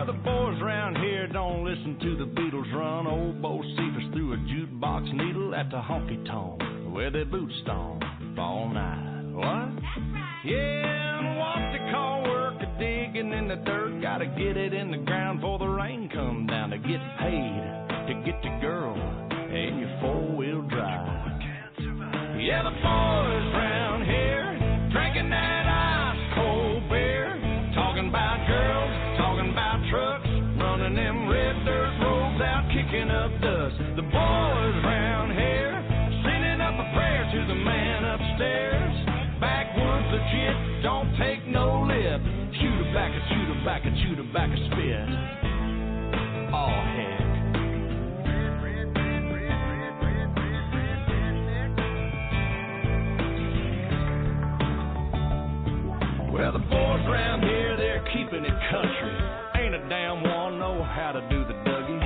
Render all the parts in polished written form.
Well, the boys around here don't listen to the Beatles run. Old Bo Cephas threw a jukebox needle at the honky-tonk where they boot stomp all night. What? Yeah, and what they call work a digging in the dirt. Gotta get it in the ground before the rain come down to get paid, to get your girl and your four-wheel drive. Yeah, the boys round here drinking that ice-cold beer, talking about girls, talking about trucks, running them red dirt roads out, kicking up dust. The boys round here sending up a prayer to the man upstairs. Backwoods legit, don't take no lip. Shoot her back, shoot her back, shoot her back a spit. Oh, heck. Well, the boys around here, they're keeping it country. Ain't a damn one know how to do the Dougie.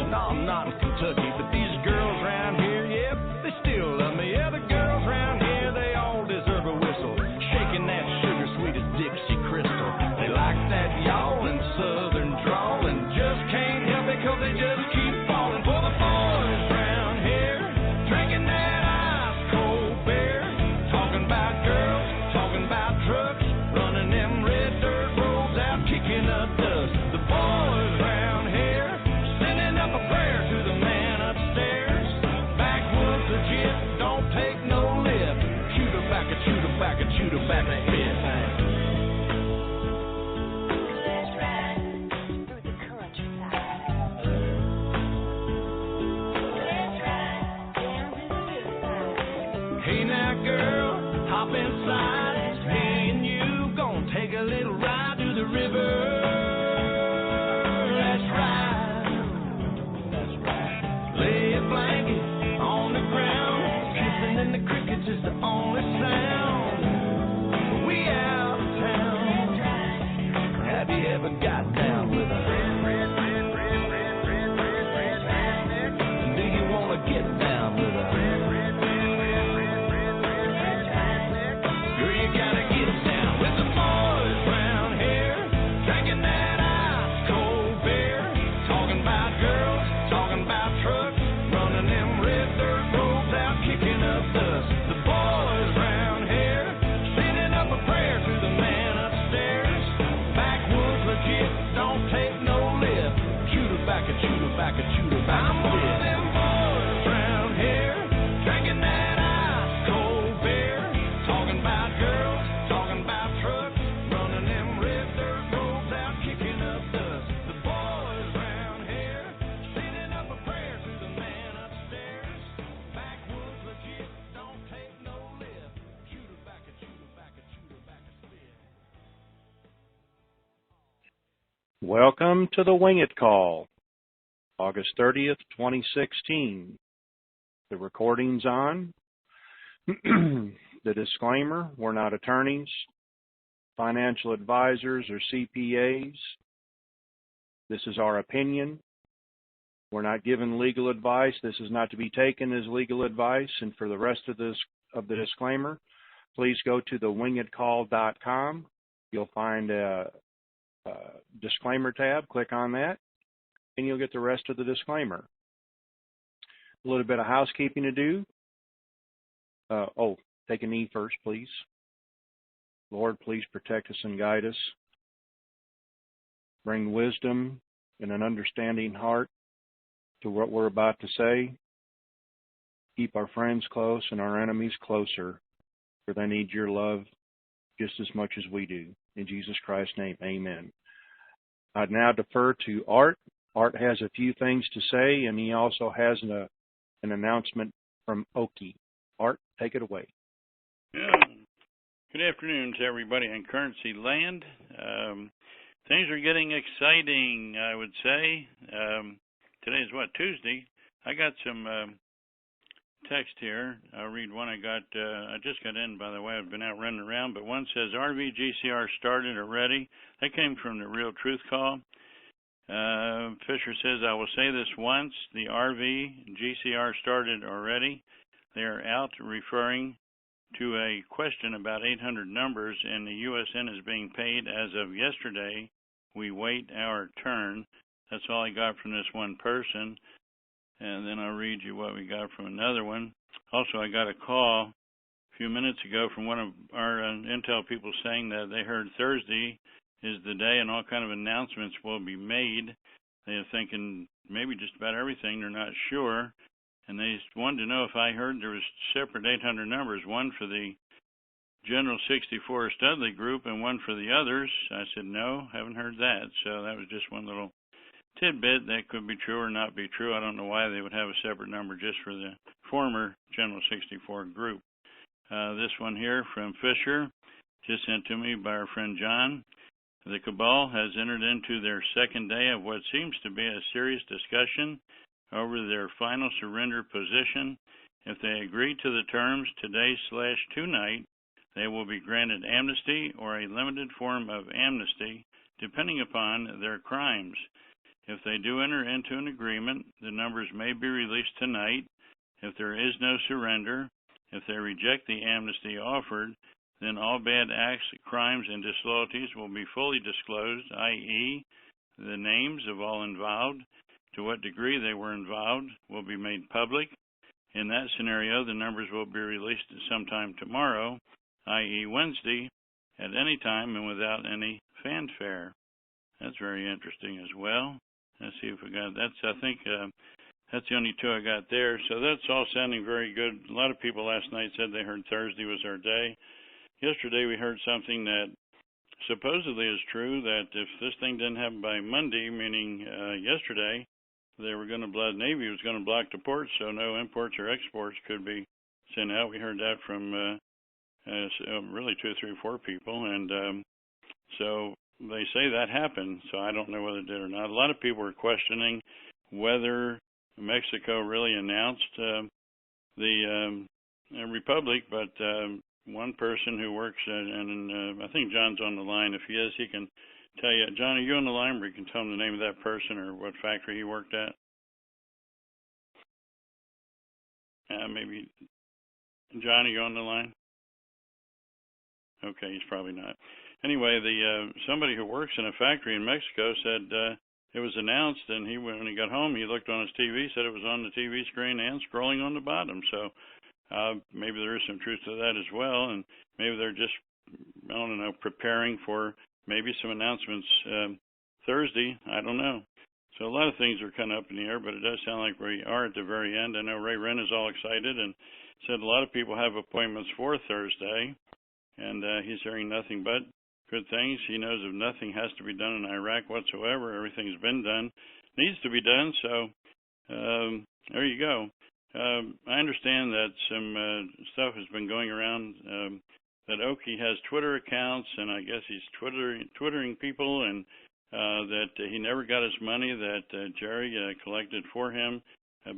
No, I'm not in Kentucky, but these girls around here, yep, they still love me. Yeah, the girls around here, they all deserve a whistle. Shaking that sugar sweet as Dixie Crystal. They like that yawling southern drawl and just can't help it 'cause they just keep falling for the boys around here. Drinking that ice cold beer, talking about girls, talking about trucks, running them red dirt roads out, kicking up dust. The boys around here sending up a prayer to the man upstairs. Backwoods legit, don't take no lip. Shoot her back and shoot her back and shoot her back a bit. Hey now, girl, hop inside. Me and you gonna take a little ride to the river. That's right. That's right. Lay a blanket on the ground. Kissing in the crickets is the only sound. We out of town. Have you ever got down with a do you wanna get down with a girl, you gotta get down with the boys round here, drinking that ice cold beer, talking about girls, talking about trucks, running them red dirt roads out, kicking up dust. The boys round here sending up a prayer to the man upstairs. Backwoods legit, don't take no lip. Shoot her back and shoot her back and shoot her back. I'm one of them boys round here, drinking that ice cold beer, talking about girls, talking about trucks, running them red dirt roads out, kicking up dust. The boys round here sending up a prayer to the man upstairs. Backwoods legit, don't take no lip. Shoot her back and shoot her back and shoot her back a spit. Welcome to the WINGIT call, August 30th, 2016. The recording's on. The disclaimer, we're not attorneys, financial advisors, or CPAs. This is our opinion. We're not given legal advice. This is not to be taken as legal advice. And for the rest of the disclaimer, please go to the wingitcall.com. You'll find a disclaimer tab. Click on that, and you'll get the rest of the disclaimer. A little bit of housekeeping to do. Take a knee first, please. Lord, please protect us and guide us. Bring wisdom and an understanding heart to what we're about to say. Keep our friends close and our enemies closer, for they need your love just as much as we do. In Jesus Christ's name, amen. I'd now defer to Art. Art has a few things to say, and he also has an announcement from Okie. Art, take it away. Good afternoon to everybody in Currency Land. Things are getting exciting, I would say. Today is what, Tuesday? I got some text here. I'll read one I got. I just got in, by the way. I've been out running around, but one says RV GCR started already. That came from the Real Truth Call. Fisher says, I will say this once, the RV GCR started already. They are out referring to a question about 800 numbers, and the USN is being paid as of yesterday we wait our turn. That's all I got from this one person. And then I'll read you what we got from another one. Also, I got a call a few minutes ago from one of our Intel people saying that they heard Thursday is the day and all kind of announcements will be made. They're thinking maybe just about everything. They're not sure. And they wanted to know if I heard there was separate 800 numbers, one for the General 64 Studley group and one for the others. I said, no, haven't heard that. So that was just one little tidbit that could be true or not be true. I don't know why they would have a separate number just for the former General 64 group. This one here from Fisher, just sent to me by our friend John. The cabal has entered into their second day of what seems to be a serious discussion over their final surrender position. If they agree to the terms today/tonight, they will be granted amnesty or a limited form of amnesty, depending upon their crimes. If they do enter into an agreement, the numbers may be released tonight. If there is no surrender, if they reject the amnesty offered, then all bad acts, crimes, and disloyalties will be fully disclosed, i.e., the names of all involved, to what degree they were involved, will be made public. In that scenario, the numbers will be released sometime tomorrow, i.e., Wednesday, at any time and without any fanfare. That's very interesting as well. Let's see if we got that's. I think that's the only two I got there. So that's all sounding very good. A lot of people last night said they heard Thursday was our day. Yesterday we heard something that supposedly is true, that if this thing didn't happen by Monday, meaning yesterday, they were going to Navy was going to block the ports, so no imports or exports could be sent out. We heard that from really 2, 3, 4 people, and so they say that happened. So I don't know whether it did or not. A lot of people were questioning whether Mexico really announced the republic, but one person who works, and I think John's on the line. If he is, he can tell you. John, are you on the line where you can tell him the name of that person or what factory he worked at? Maybe. John, are you on the line? Okay, he's probably not. Anyway, the somebody who works in a factory in Mexico said it was announced, and when he got home, he looked on his TV, said it was on the TV screen and scrolling on the bottom. So maybe there is some truth to that as well, and maybe they're just, I don't know, preparing for maybe some announcements Thursday. I don't know. So a lot of things are kind of up in the air, but it does sound like we are at the very end. I know Ray Wren is all excited and said a lot of people have appointments for Thursday, and he's hearing nothing but good things. He knows if nothing has to be done in Iraq whatsoever, everything's been done, needs to be done. So there you go. I understand that some stuff has been going around that Oki has Twitter accounts, and I guess he's twittering people, and that he never got his money that Jerry collected for him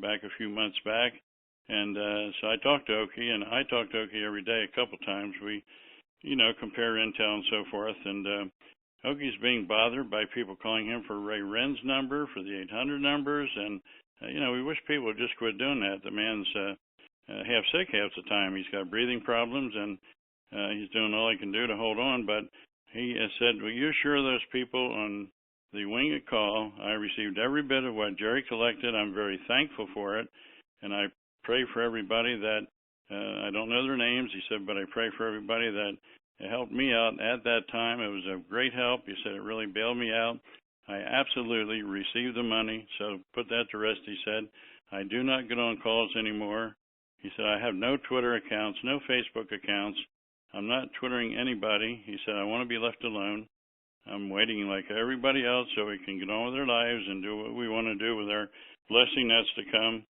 back a few months back. And so I talked to Oki, and I talk to Oki every day a couple times. We, compare intel and so forth, and Oki's being bothered by people calling him for Ray Wren's number, for the 800 numbers, and we wish people would just quit doing that. The man's half sick half the time. He's got breathing problems, and he's doing all he can do to hold on. But he has said, well, you assure those people on the Wingit call, I received every bit of what Jerry collected. I'm very thankful for it, and I pray for everybody that, I don't know their names, he said, but I pray for everybody that helped me out at that time. It was a great help. He said it really bailed me out. I absolutely received the money, so put that to rest, he said. I do not get on calls anymore. He said, I have no Twitter accounts, no Facebook accounts. I'm not Twittering anybody. He said, I want to be left alone. I'm waiting like everybody else so we can get on with our lives and do what we want to do with our blessing that's to come.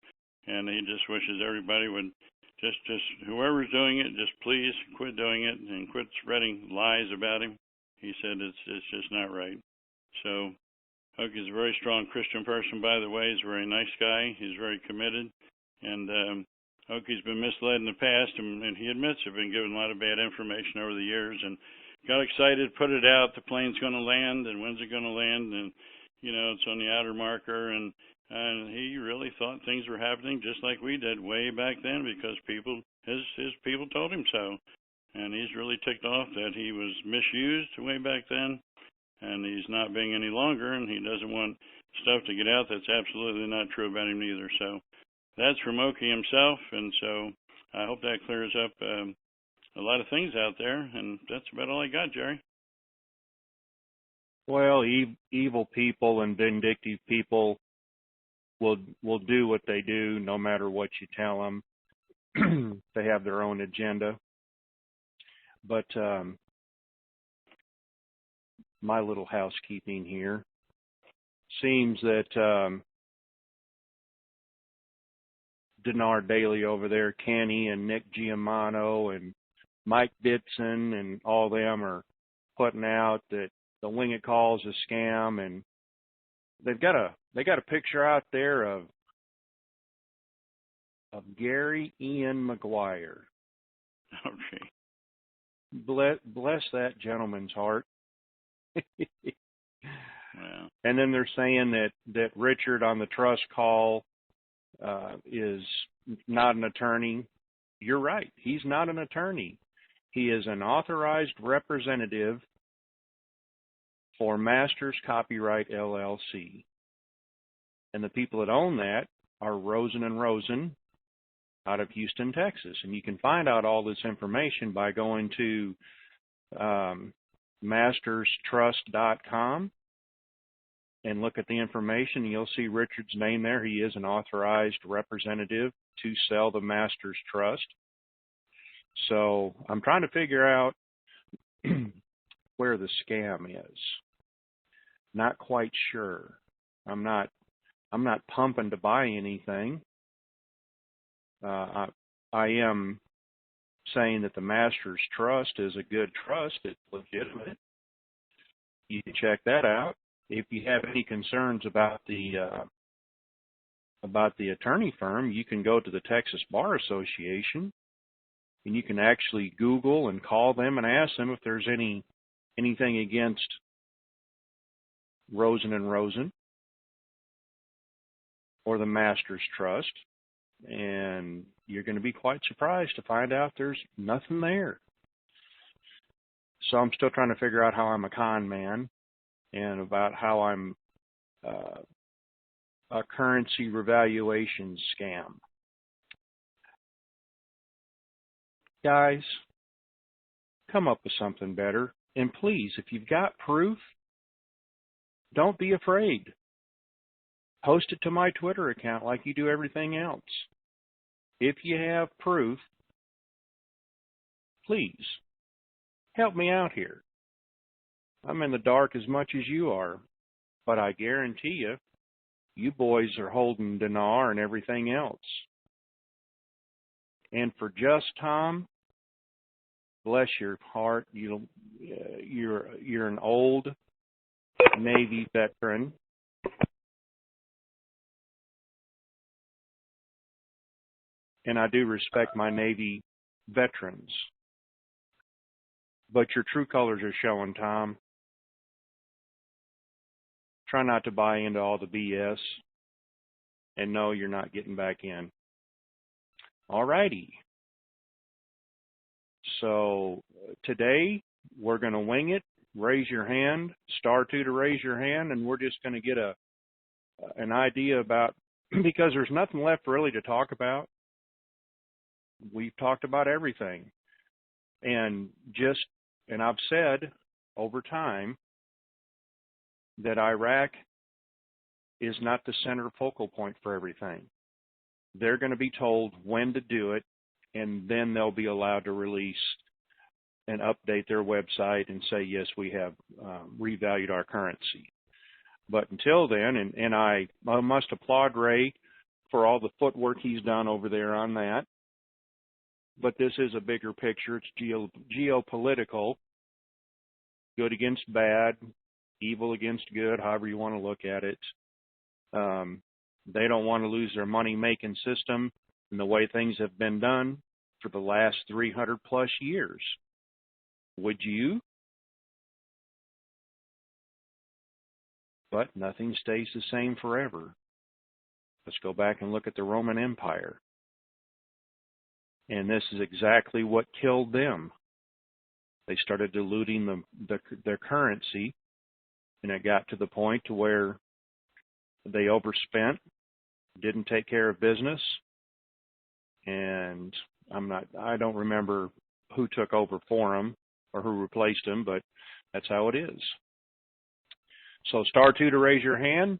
And he just wishes everybody would just whoever's doing it, just please quit doing it and quit spreading lies about him. He said it's just not right. So Hoki's a very strong Christian person, by the way. He's a very nice guy. He's very committed. And Hoki's been misled in the past, and he admits he's been given a lot of bad information over the years, and got excited, put it out, the plane's going to land, and when's it going to land, and, it's on the outer marker, and he really thought things were happening just like we did way back then, because his people told him so. And he's really ticked off that he was misused way back then. and he's not being any longer, and he doesn't want stuff to get out that's absolutely not true about him either. So that's from Oki himself, and so I hope that clears up a lot of things out there, and that's about all I got, Jerry. Well, evil people and vindictive people will do what they do no matter what you tell them. They have their own agenda. But my little housekeeping here seems that Dinar Daly over there, Kenny and Nick Giamano and Mike Bitson and all them are putting out that the Wingit call is a scam, and they got a picture out there of Gary Ian McGuire. Okay. Bless that gentleman's heart. Wow. And then they're saying that Richard on the trust call is not an attorney. You're right. He's not an attorney. He is an authorized representative for Masters Copyright LLC. And the people that own that are Rosen and Rosen out of Houston, Texas. And you can find out all this information by going to masterstrust.com and look at the information. You'll see Richard's name there. He is an authorized representative to sell the Masters Trust. So I'm trying to figure out where the scam is. Not quite sure. I'm not pumping to buy anything. I am saying that the Masters Trust is a good trust. It's legitimate. You can check that out. If you have any concerns about the attorney firm, you can go to the Texas Bar Association, and you can actually Google and call them and ask them if there's anything against Rosen and Rosen or the Masters Trust, and you're going to be quite surprised to find out there's nothing there. So I'm still trying to figure out how I'm a con man and about how I'm a currency revaluation scam. Guys, come up with something better. And please, if you've got proof, don't be afraid. Post it to my Twitter account like you do everything else. If you have proof, please help me out here. I'm in the dark as much as you are, but I guarantee you boys are holding dinar and everything else. And for just Tom, bless your heart, you're an old Navy veteran. And I do respect my Navy veterans. But your true colors are showing, Tom. Try not to buy into all the BS. And no, you're not getting back in. All righty. So today we're going to wing it. Raise your hand, *2 to raise your hand, and we're just going to get an idea about, because there's nothing left really to talk about. We've talked about everything. And I've said over time that Iraq is not the center focal point for everything. They're going to be told when to do it, and then they'll be allowed to release and update their website and say, yes, we have revalued our currency. But until then, and I must applaud Ray for all the footwork he's done over there on that. But this is a bigger picture. It's geopolitical, good against bad, evil against good, however you want to look at it. They don't want to lose their money-making system and the way things have been done for the last 300-plus years. Would you? But nothing stays the same forever. Let's go back and look at the Roman Empire. And this is exactly what killed them. They started diluting their currency, and it got to the point to where they overspent, didn't take care of business, and I don't remember who took over for them or who replaced them, but that's how it is. So star 2 to raise your hand.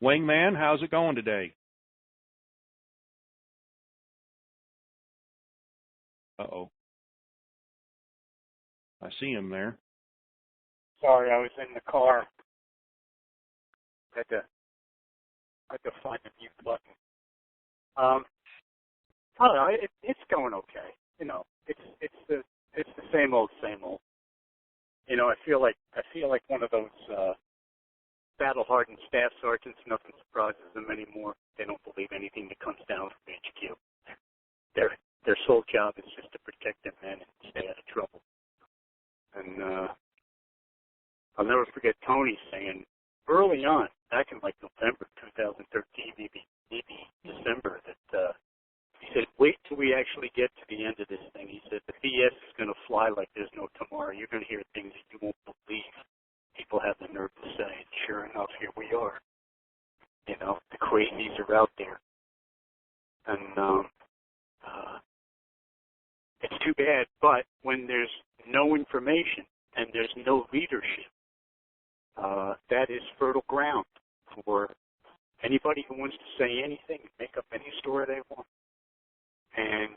Wingman, how's it going today? Uh-oh. I see him there. Sorry, I was in the car. Had to find the mute button. I don't know. It's going okay. You know, it's the same old, same old. You know, I feel like one of those battle-hardened staff sergeants. Nothing surprises them anymore. They don't believe anything that comes down from HQ. Their sole job is just to protect their men and stay out of trouble. And I'll never forget Tony saying early on, back in like November 2013, maybe December, that he said, "Wait till we actually get to the end of this thing." He said, "The BS is going to fly like there's no tomorrow. You're going to hear things that you won't believe people have the nerve to say." And sure enough, here we are. You know, the crazies are out there. And it's too bad, but when there's no information and there's no leadership, that is fertile ground for anybody who wants to say anything, make up any story they want. And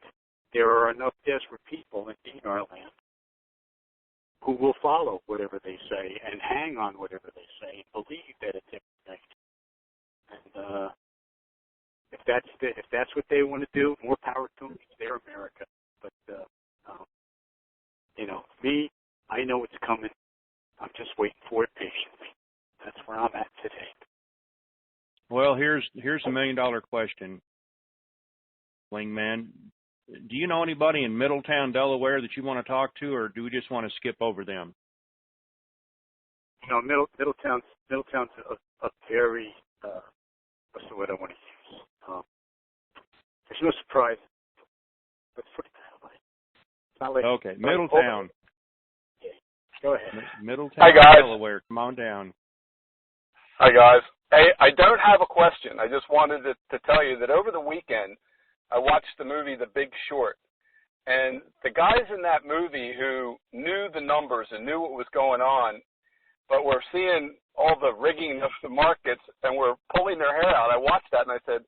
there are enough desperate people in our land who will follow whatever they say and hang on whatever they say and believe that it's everything. And if that's what they want to do, more power to them. It's their America. But you know, me, I know it's coming. I'm just waiting for it patiently. That's where I'm at today. Well, here's a $1 million question, Wingman. Do you know anybody in Middletown, Delaware that you want to talk to, or do we just want to skip over them? You know, Middletown's a very what's the word I want to use? There's no surprise. Let's put it that way. It's not like okay, Middletown. Yeah. Go ahead. Middletown, Hi, guys. Delaware. Come on down. Hi, guys. Hey, I don't have a question. I just wanted to tell you that over the weekend, I watched the movie The Big Short. And the guys in that movie who knew the numbers and knew what was going on, but were seeing all the rigging of the markets and were pulling their hair out. I watched that and I said,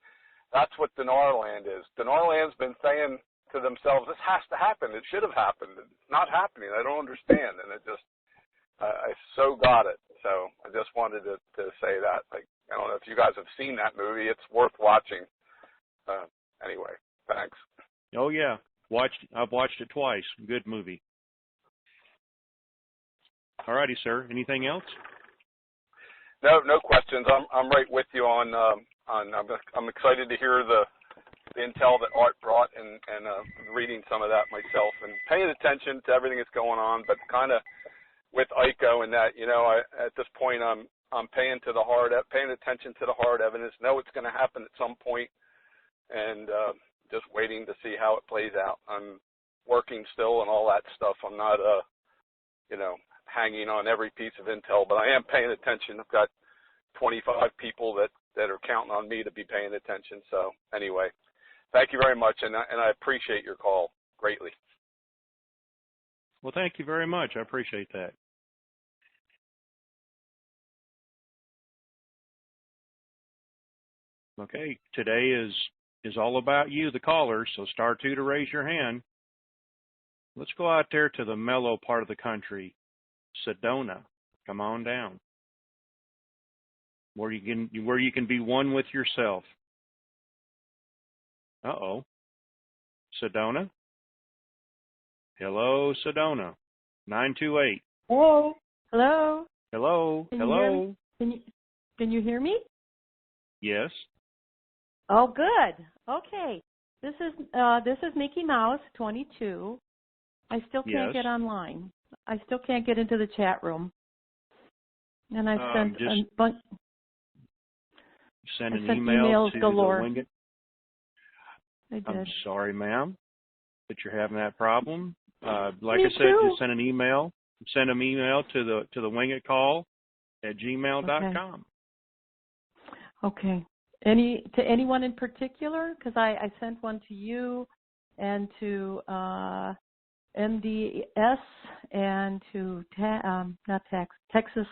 that's what Denarland is. Denarland's been saying to themselves, this has to happen. It should have happened. It's not happening. I don't understand. And it just, I so got it. So I just wanted to say that. Like, I don't know if you guys have seen that movie. It's worth watching. Anyway, thanks. Oh, yeah. I've watched it twice. Good movie. All righty, sir. Anything else? No questions. I'm right with you on I'm excited to hear the intel that Art brought and reading some of that myself and paying attention to everything that's going on, but kind of with ICO and that, you know, at this point I'm paying attention to the hard evidence. Know it's going to happen at some point, and just waiting to see how it plays out. I'm working still and all that stuff. I'm not you know, hanging on every piece of intel, but I am paying attention. I've got 25 people that are counting on me to be paying attention. So anyway, thank you very much, and I appreciate your call greatly. Well, thank you very much. I appreciate that. Okay, today is all about you, the caller, so star 2 to raise your hand. Let's go out there to the mellow part of the country, Sedona. Come on down, where you can be one with yourself. Uh-oh. Sedona? Hello, Sedona. 928. Hello. Hello. Hello. Hello. Can you hear me? Yes. Oh, good. Okay. This is Mickey Mouse 22. I still can't get online. I still can't get into the chat room. And I sent send an email to galore. the Wingit. I did. I'm sorry, ma'am, that you're having that problem. Like Me I said, too. just send an email. Send an email to the Wingit call, gmail.com. Okay. To anyone in particular? Because I sent one to you and to MDS and to Texas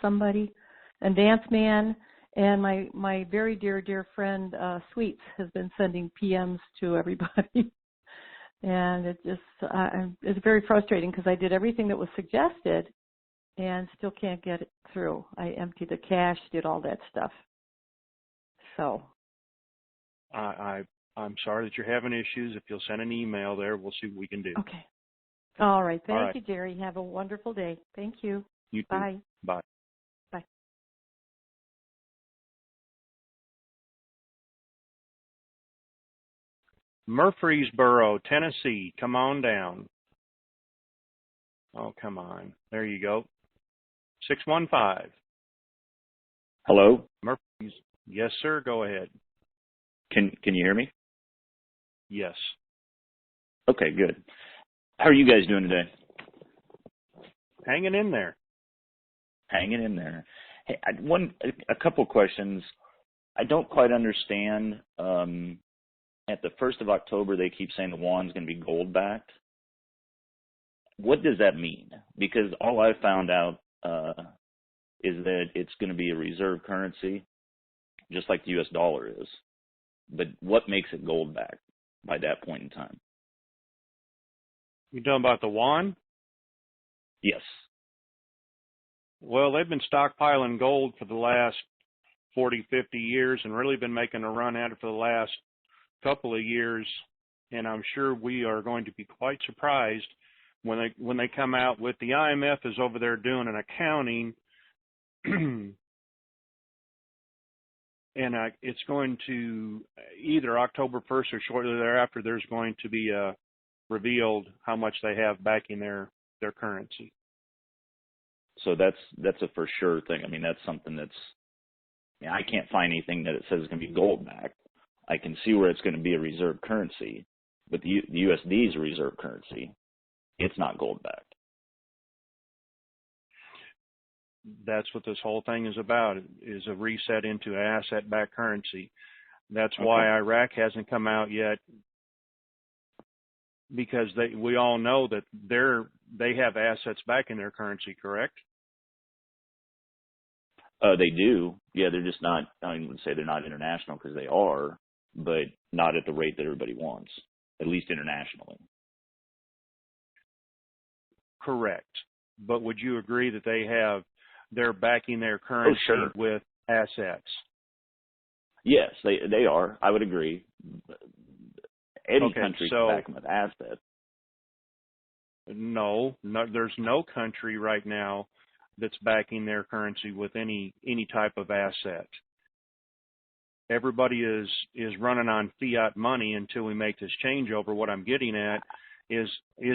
somebody, and Dance Man, and my very dear friend Sweets has been sending PMs to everybody, and it's very frustrating because I did everything that was suggested and still can't get it through. I emptied the cache, did all that stuff. So I'm sorry that you're having issues. If you'll send an email there, we'll see what we can do. Okay. All right. Thank all right. you, Jerry. Have a wonderful day. Thank you. You too. Bye. Bye. Bye. Murfreesboro, Tennessee. Come on down. Oh, come on. There you go. 615. Hello? Murphy's. Yes, sir. Go ahead. Can you hear me? Yes. Okay, good. How are you guys doing today? Hanging in there. Hanging in there. Hey, a couple questions. I don't quite understand. At the 1st of October, they keep saying the wand's going to be gold backed. What does that mean? Because all I found out is that it's going to be a reserve currency, just like the U.S. dollar is. But what makes it gold backed by that point in time? You talking about the wand? Yes. Well, they've been stockpiling gold for the last 40, 50 years and really been making a run at it for the last couple of years. And I'm sure we are going to be quite surprised when they come out with the IMF is over there doing an accounting. And it's going to either October 1st or shortly thereafter, there's going to be revealed how much they have backing their currency. So that's a for sure thing. I mean, that's something that's, I can't find anything that it says it's going to be gold backed. I can see where it's going to be a reserve currency, but the USD is a reserve currency. It's not gold backed. That's what this whole thing is about, is a reset into asset-backed currency. That's why Iraq hasn't come out yet, because we all know that they have assets backing their currency, correct? They do. Yeah, they're just not, I would say they're not international because they are, but not at the rate that everybody wants, at least internationally. Correct. But would you agree that they're backing their currency with assets? Yes, they are. I would agree. Any country can back them with assets. No, there's no country right now that's backing their currency with any type of asset. Everybody is running on fiat money until we make this changeover. What I'm getting at is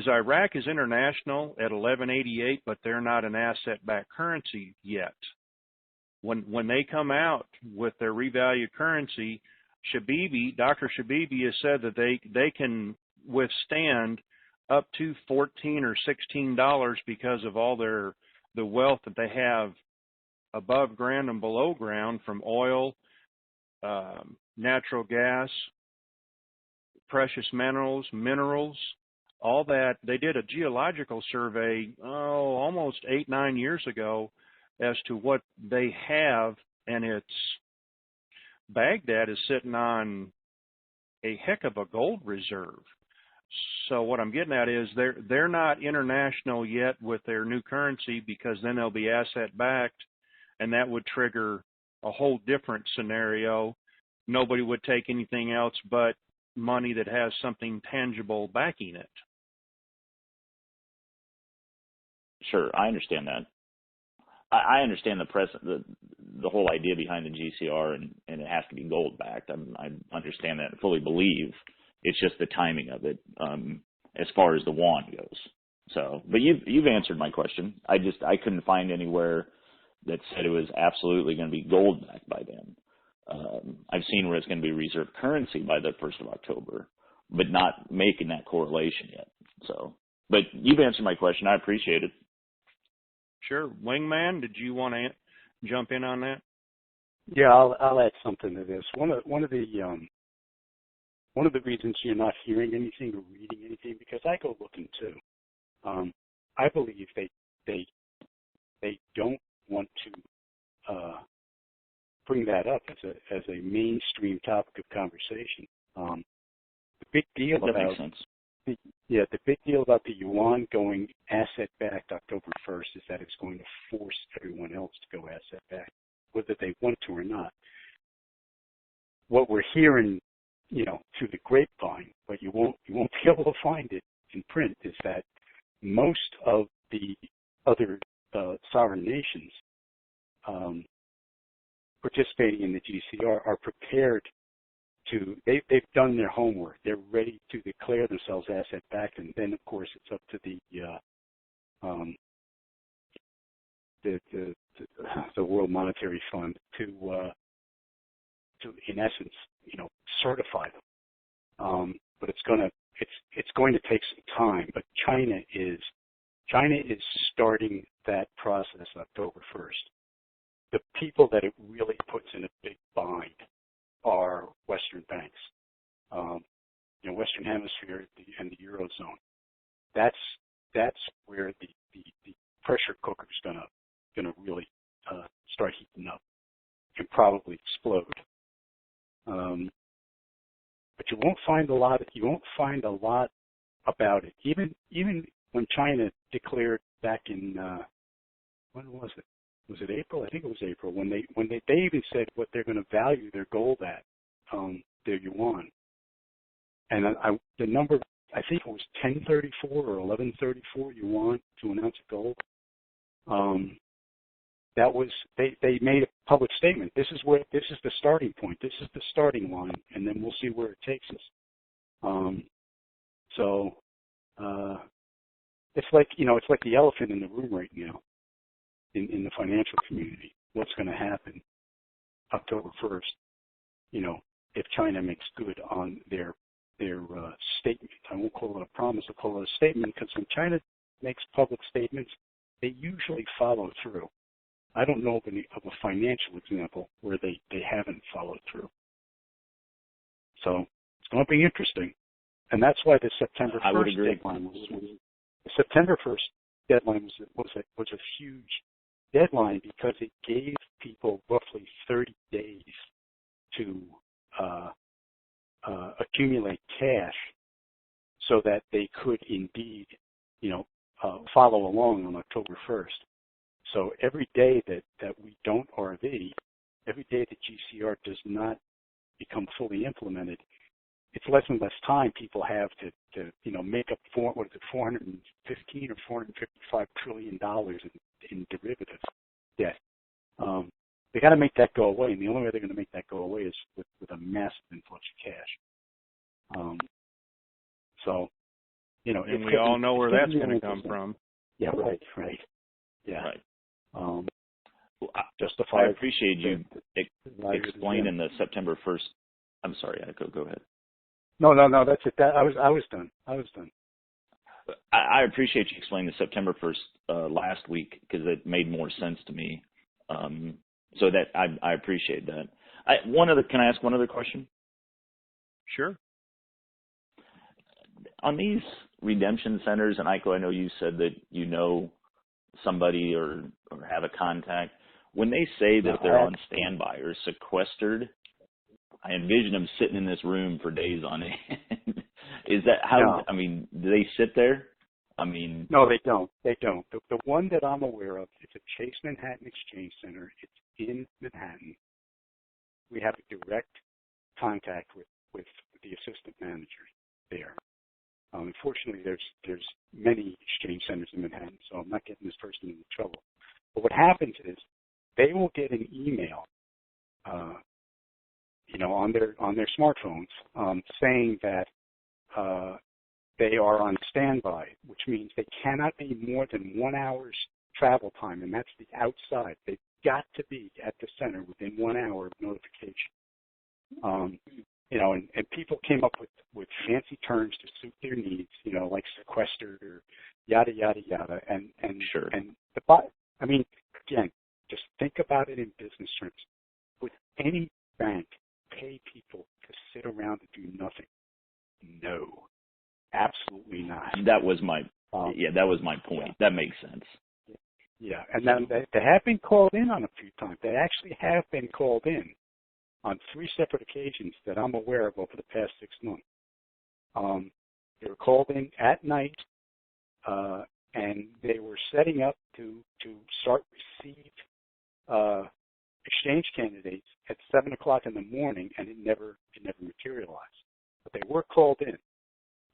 Iraq is international at 1188, but they're not an asset-backed currency yet. When they come out with their revalued currency, Dr. Shabibi has said that they can withstand up to $14 or $16 because of all the wealth that they have above ground and below ground from oil, natural gas, precious minerals, all that. They did a geological survey, almost 8-9 years ago as to what they have, and Baghdad is sitting on a heck of a gold reserve. So what I'm getting at is they're not international yet with their new currency, because then they'll be asset backed, and that would trigger a whole different scenario. Nobody would take anything else but money that has something tangible backing it. Sure, I understand that. I understand the whole idea behind the GCR, and it has to be gold backed. I understand that and fully believe. It's just the timing of it, as far as the wand goes. So, but you've answered my question. I couldn't find anywhere that said it was absolutely going to be gold backed by then. I've seen where it's going to be reserve currency by the 1st of October, but not making that correlation yet. So, but you've answered my question. I appreciate it. Sure. Wingman, did you want to jump in on that? Yeah, I'll add something to this. One of the reasons you're not hearing anything or reading anything, because I go looking too. I believe they don't want to bring that up as a mainstream topic of conversation. The big deal that about makes sense. The big deal about the yuan going asset-backed October 1st is that it's going to force everyone else to go asset-backed, whether they want to or not. What we're hearing, through the grapevine, but you won't be able to find it in print, is that most of the other sovereign nations participating in the GCR are prepared to, they've done their homework. They're ready to declare themselves asset-backed, and then, of course, it's up to the World Monetary Fund to in essence, certify them. But it's going to take some time. But China is starting that process October 1st. The people that it really puts in a big bind are Western banks, Western Hemisphere and the Eurozone. That's where the pressure cooker is gonna really start heating up and probably explode. But you won't find a lot about it. Even when China declared back in when was it? Was it April? I think it was April when they even said what they're going to value their gold at, their yuan. And the number, I think it was 1034 or 1134 yuan to an ounce of gold. That was they made a public statement. This is the starting point. This is the starting line, and then we'll see where it takes us. It's like the elephant in the room right now in the financial community. What's going to happen October 1st? If China makes good on their statement. I won't call it a promise. I'll call it a statement, because when China makes public statements, they usually follow through. I don't know of a financial example where they haven't followed through. So it's going to be interesting, and that's why the September 1st deadline was a huge deadline, because it gave people roughly 30 days to accumulate cash so that they could indeed, follow along on October 1st. So every day that we don't RV, every day that GCR does not become fully implemented, it's less and less time people have to make up $415 or $455 trillion in derivative debt. They got to make that go away, and the only way they're going to make that go away is with a massive influx of cash. And we all know where that's going to come from. Yeah, right. Yeah. Right. Justify. I appreciate you explaining the September 1st. I'm sorry, go ahead. No, that's it. I was done. I appreciate you explaining the September 1st last week, because it made more sense to me. So that I appreciate that. Can I ask one other question? Sure. On these redemption centers, and Iko, I know you said that you know somebody or have a contact. When they say that they're on standby or sequestered, I envision them sitting in this room for days on end. Is that how? No. I mean, do they sit there? I mean, no, they don't. The one that I'm aware of, it's a Chase Manhattan Exchange Center. It's in Manhattan. We have a direct contact with the assistant manager there. Unfortunately, there's many exchange centers in Manhattan, so I'm not getting this person into trouble. But what happens is they will get an email, on their smartphones, saying that they are on standby, which means they cannot be more than 1 hour's travel time, and that's the outside. They've got to be at the center within 1 hour of notification. And people came up with fancy terms to suit their needs, like sequestered or yada yada yada. And sure. And about it in business terms. Would any bank pay people to sit around and do nothing? No, absolutely not. That was my point. That makes sense. Yeah, and then they have been called in on a few times. They actually have been called in on 3 separate occasions that I'm aware of over the past 6 months. They were called in at night, and they were setting up to start receive exchange candidates at 7 o'clock in the morning, and it never materialized. But they were called in,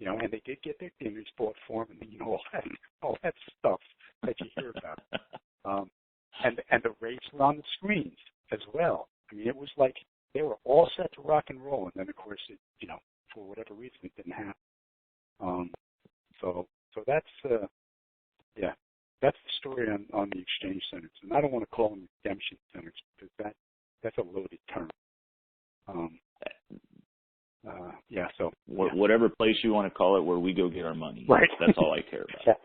and they did get their dinners bought for them, and all that stuff that you hear about. And the rates were on the screens as well. I mean, it was like they were all set to rock and roll, and then of course, for whatever reason, it didn't happen. So that's that's the story on the exchange centers, and I don't want to call them redemption centers because that's a loaded term. So whatever place you want to call it, where we go get our money. Right. That's all I care about.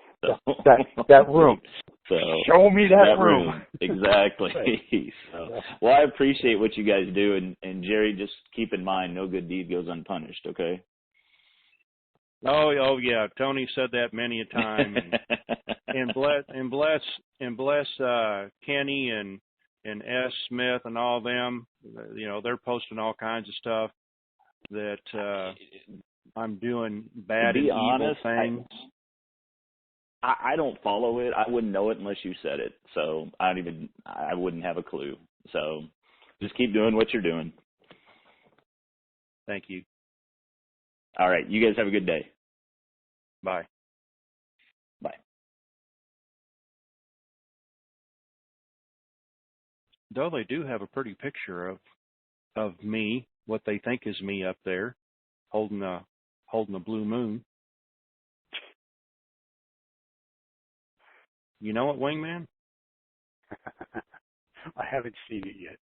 That room. So show me that room. Exactly. Right. So, well, I appreciate what you guys do, and Jerry, just keep in mind, no good deed goes unpunished. Okay. Oh yeah. Tony said that many a time, and bless Kenny and S. Smith and all them. They're posting all kinds of stuff that I'm doing bad and evil things. I don't follow it. I wouldn't know it unless you said it. So I wouldn't have a clue. So just keep doing what you're doing. Thank you. All right. You guys have a good day. Bye. Bye. Though they do have a pretty picture of me, what they think is me up there, holding a blue moon. You know it, Wingman? I haven't seen it yet.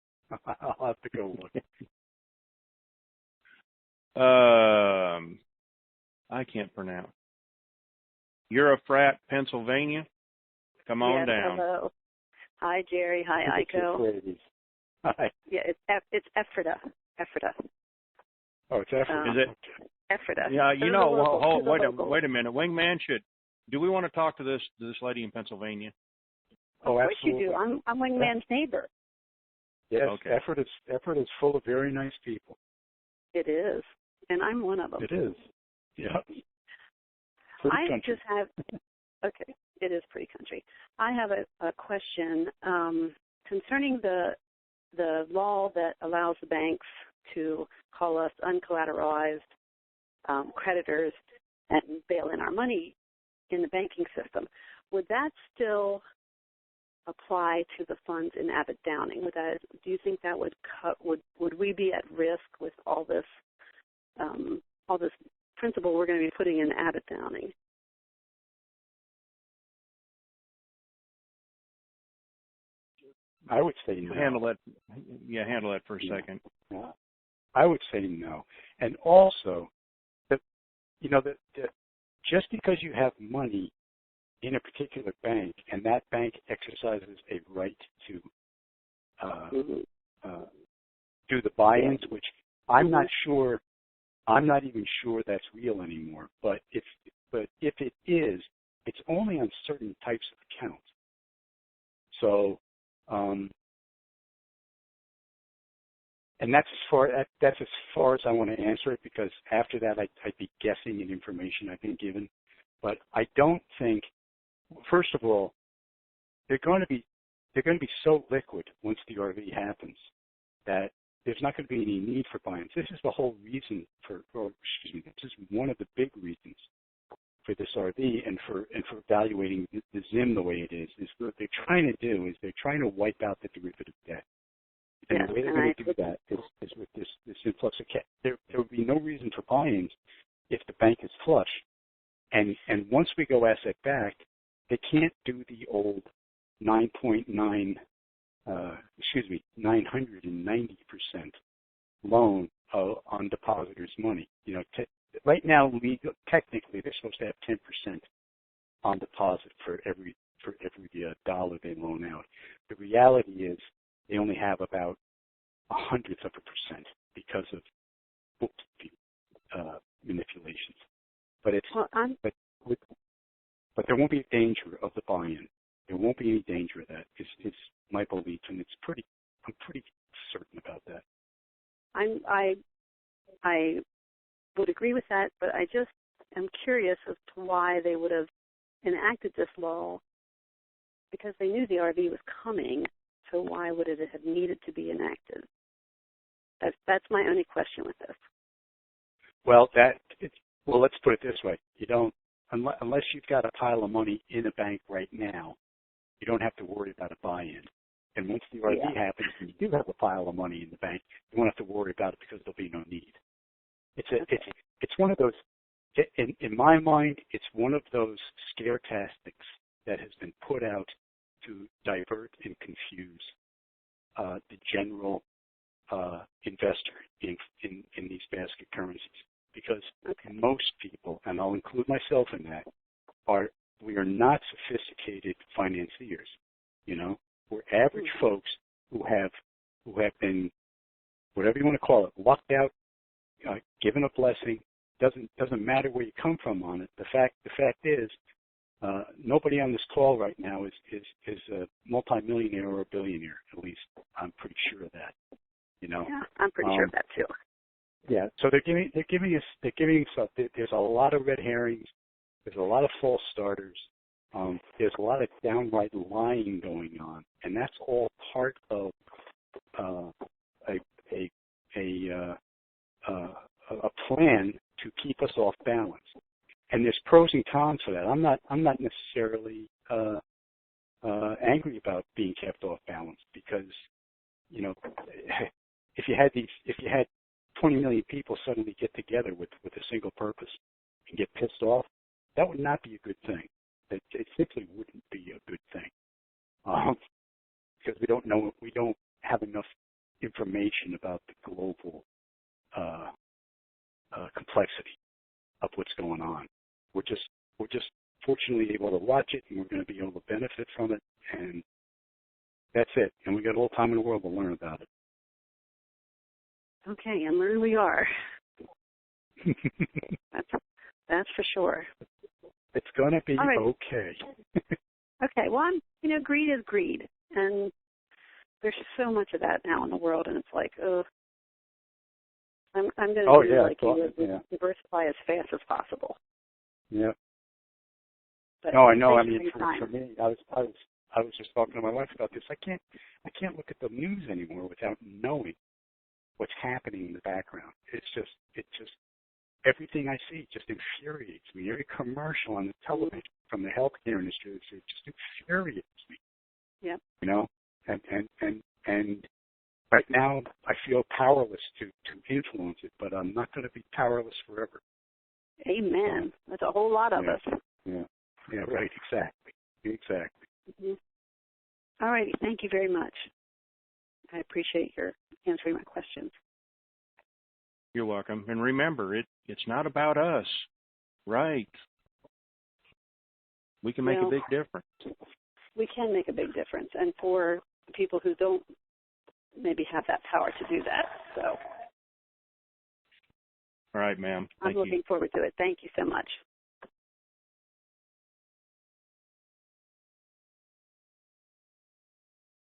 I'll have to go look. I can't pronounce. You're a frat, Pennsylvania? Come on down. Hello. Hi, Jerry. Hi, Iko. Hi. Yeah, it's Ephrata. Oh, it's Ephrata. Is it? Ephrata. Yeah, wait a minute. Wingman do we want to talk to this lady in Pennsylvania? Oh, of course absolutely. you do. I'm Wingman's neighbor. Yes, okay. Effort is full of very nice people. It is, and I'm one of them. It is. Yeah. Okay, it is pretty country. I have a question concerning the law that allows the banks to call us uncollateralized creditors and bail in our money in the banking system. Would that still apply to the funds in Abbott Downing? Do you think that would we be at risk with all this principle we're going to be putting in Abbott Downing? I would say no. Handle that for a second. I would say no. And also, just because you have money in a particular bank and that bank exercises a right to do the buy-ins, which I'm not even sure that's real anymore. But if it is, it's only on certain types of accounts. So, and that's as far as I want to answer it, because after that I'd be guessing at information I've been given. But I don't think, first of all, they're going to be so liquid once the RV happens that there's not going to be any need for buy-ins. This is the whole reason this is one of the big reasons for this RV and for evaluating the ZIM the way it is what they're trying to do is they're trying to wipe out the derivative debt. And the way they're going to do that is with this influx of cash. There would be no reason for buy-ins if the bank is flush. And once we go asset backed, they can't do the old 990% loan on depositors' money. Right now, technically, they're supposed to have 10% on deposit for every dollar they loan out. The reality is they only have about 0.0001% because of bookkeeping manipulations. But it's but there won't be a danger of the buy-in. There won't be any danger of that. Is my belief, and I'm pretty certain about that. I would agree with that, but I just am curious as to why they would have enacted this law, because they knew the RV was coming. So why would it have needed to be enacted? That's my only question with this. Well, let's put it this way: you don't, unless you've got a pile of money in a bank right now, you don't have to worry about a buy-in. And once the RV happens, and you do have a pile of money in the bank, you won't have to worry about it because there'll be no need. It's one of those. In my mind, it's one of those scare tactics that has been put out to divert and confuse the general investor in these basket currencies. Because most people, and I'll include myself in that, we are not sophisticated financiers. You know, we're average folks who have been, whatever you want to call it, lucked out, given a blessing. Doesn't matter where you come from on it. The fact is, nobody on this call right now is a multimillionaire or a billionaire. At least I'm pretty sure of that. You know. Yeah, I'm pretty sure of that too. Yeah. So they're giving us stuff. There's a lot of red herrings. There's a lot of false starters. There's a lot of downright lying going on, and that's all part of a plan to keep us off balance. And there's pros and cons for that. I'm not necessarily angry about being kept off balance, because, you know, if you had 20 million people suddenly get together with a single purpose and get pissed off, that would not be a good thing. It simply wouldn't be a good thing, because we don't have enough information about the global complexity of what's going on. We're just fortunately able to watch it, and we're going to be able to benefit from it, and that's it. And we got all the time in the world to learn about it. Okay, and learn we are. That's for sure. It's going to be right. Okay. Okay, well, greed is greed, and there's so much of that now in the world, and it's like, I'm going to diversify as fast as possible. Yeah. But no, I know. I mean, for me, I was just talking to my wife about this. I can't look at the news anymore without knowing what's happening in the background. It just everything I see just infuriates me. Every commercial on the television from the healthcare industry, it just infuriates me. Yeah. You know, and right now I feel powerless to influence it, but I'm not going to be powerless forever. Amen. That's a whole lot of us. Yeah. Yeah. Right. Exactly. Mm-hmm. All righty. Thank you very much. I appreciate your answering my questions. You're welcome. And remember, it's not about us, right? We can make a big difference. We can make a big difference. And for people who don't maybe have that power to do that. So. All right, ma'am. I'm looking forward to it. Thank you so much.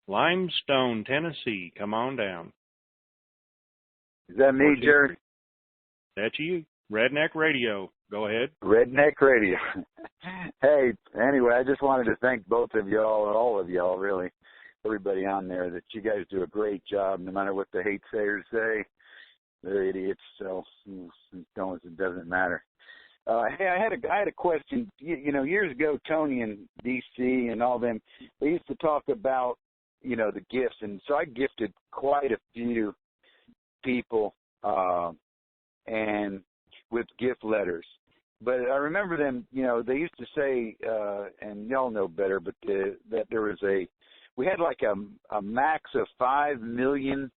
Limestone, Tennessee. Come on down. Is that me, Jerry? That's you. Redneck Radio. Go ahead. Redneck Radio. Hey, anyway, I just wanted to thank both of y'all, or all of y'all, really, everybody on there, that you guys do a great job, no matter what the hate-sayers say. They're idiots, so it doesn't matter. Hey, I had a question. You know, years ago, Tony and DC and all them, they used to talk about, you know, the gifts, and so I gifted quite a few people and with gift letters. But I remember them, you know, they used to say, and y'all know better, but that there was we had like a max of $5 million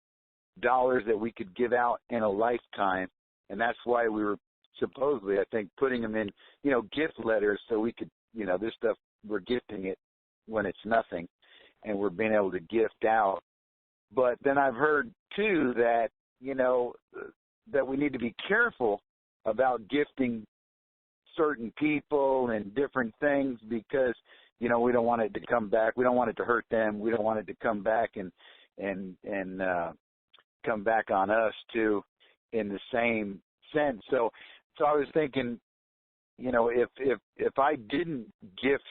that we could give out in a lifetime, and that's why we were supposedly, I think, putting them in, you know, gift letters, so we could, you know, this stuff, we're gifting it when it's nothing, and we're being able to gift out But then I've heard too that, you know, that we need to be careful about gifting certain people and different things because, you know, we don't want it to come back. We don't want it to hurt them. We don't want it to come back and come back on us too in the same sense. So I was thinking, you know, if I didn't gift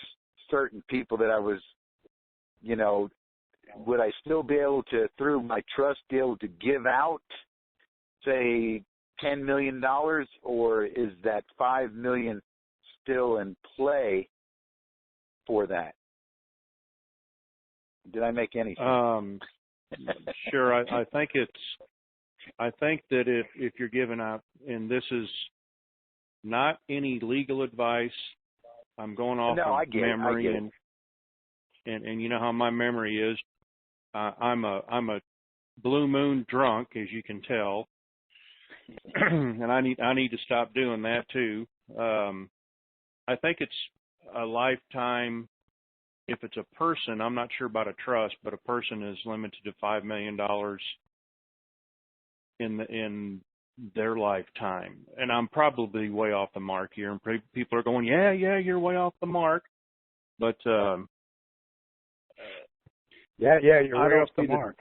certain people that I was, you know, would I still be able to, through my trust, be able to give out, say, $10 million, or is that $5 million still in play for that? Did I make any sense? Sure. I think that if you're giving out, and this is not any legal advice, I'm going off of memory, and you know how my memory is. I'm a blue moon drunk, as you can tell, and I need to stop doing that too. I think it's a lifetime. If it's a person, I'm not sure about a trust, but a person is limited to $5 million in their lifetime. And I'm probably way off the mark here, and people are going, yeah, you're way off the mark. But yeah, you're way off the mark.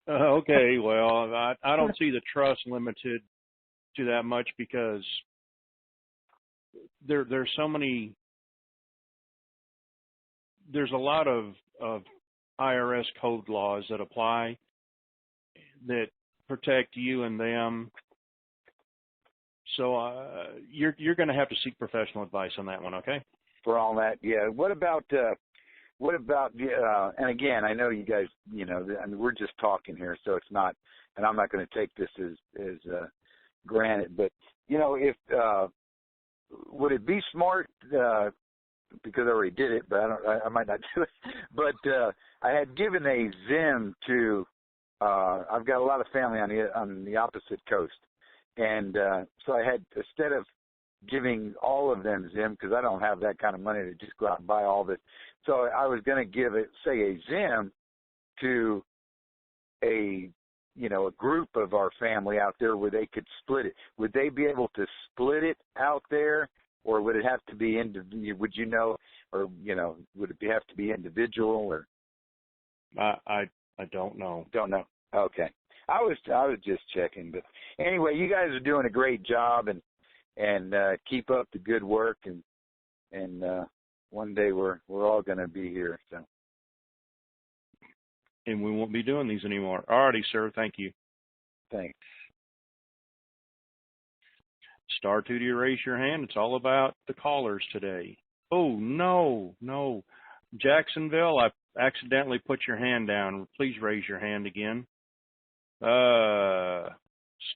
Okay, well, I don't see the trust limited to that much because there's so many. There's a lot of IRS code laws that apply that protect you and them. So you're going to have to seek professional advice on that one, okay? For all that, yeah. What about? And again, I know you guys, you know, I mean, we're just talking here, so it's not, and I'm not going to take this as granted, but you know, if would it be smart? Because I already did it, but I might not do it. But I had given a Zim to. I've got a lot of family on the opposite coast, and so I had, instead of giving all of them Zim, because I don't have that kind of money to just go out and buy all of it. So I was going to give it, say, a Zim to a group of our family out there where they could split it. Would they be able to split it out there? Or would it have to be would you know, or you know, would it have to be individual? Or I don't know. Don't know. Okay, I was just checking. But anyway, you guys are doing a great job, and keep up the good work, and one day we're all going to be here. So, and we won't be doing these anymore. Alrighty, sir. Thank you. Thanks. Star 2 to raise your hand. It's all about the callers today. Oh, no. Jacksonville, I accidentally put your hand down. Please raise your hand again.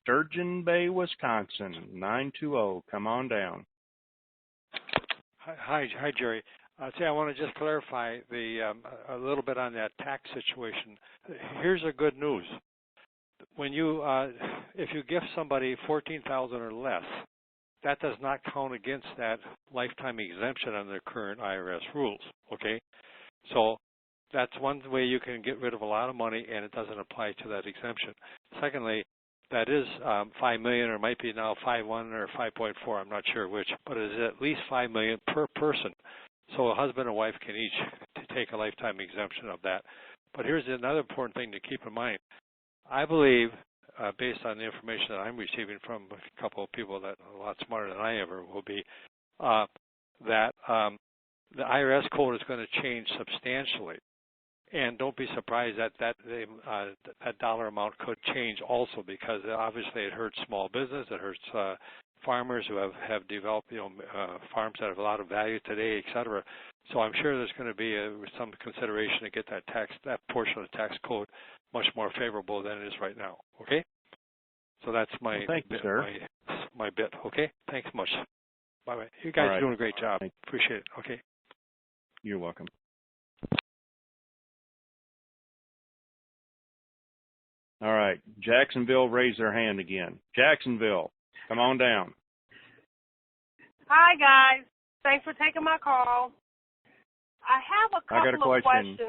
Sturgeon Bay, Wisconsin, 920. Come on down. Hi, Jerry. I want to just clarify a little bit on that tax situation. Here's the good news. When you, if you gift somebody $14,000 or less, that does not count against that lifetime exemption under the current IRS rules. Okay, so that's one way you can get rid of a lot of money, and it doesn't apply to that exemption. Secondly, that is $5 million, or it might be now 5.1 or 5.4. I'm not sure which, but it is at least $5 million per person. So a husband and wife can each take a lifetime exemption of that. But here's another important thing to keep in mind. I believe, based on the information that I'm receiving from a couple of people that are a lot smarter than I ever will be, that the IRS code is going to change substantially. And don't be surprised that dollar amount could change also, because obviously it hurts small business, it hurts farmers who have developed farms that have a lot of value today, et cetera. So I'm sure there's going to be some consideration to get that portion of the tax code much more favorable than it is right now. Okay, so that's my thank you, sir. My bit. Okay, thanks much. Bye bye. You guys are doing a great job. Appreciate it. Okay. You're welcome. All right, Jacksonville raised their hand again. Jacksonville, come on down. Hi guys, thanks for taking my call. I have a couple of questions.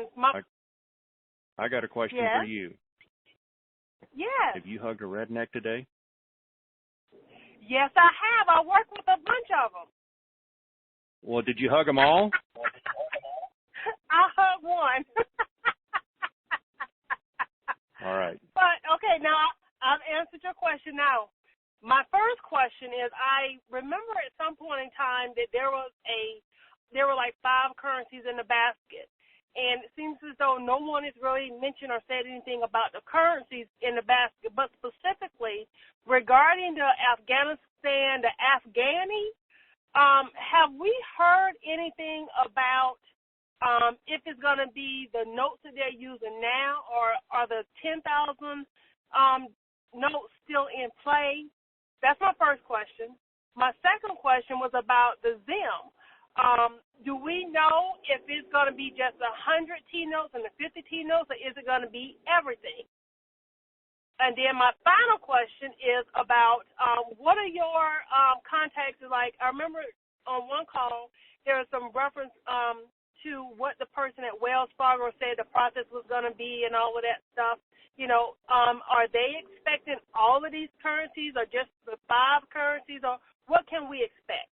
I got a question Yes. for you. Yes. Have you hugged a redneck today? Yes, I have. I work with a bunch of them. Well, did you hug them all? I hug one. All right. But, okay, now I've answered your question now. My first question is, I remember at some point in time that there were like 5 currencies in the basket. And it seems as though no one has really mentioned or said anything about the currencies in the basket, but specifically regarding the Afghanistan, the Afghani, have we heard anything about if it's going to be the notes that they're using now, or are the 10,000 notes still in play? That's my first question. My second question was about the Zim. Do we know if it's going to be just 100 T notes and the 50 T notes, or is it going to be everything? And then my final question is about what are your contacts like? I remember on one call there was some reference to what the person at Wells Fargo said the process was going to be and all of that stuff. You know, are they expecting all of these currencies or just the 5 currencies, or what can we expect?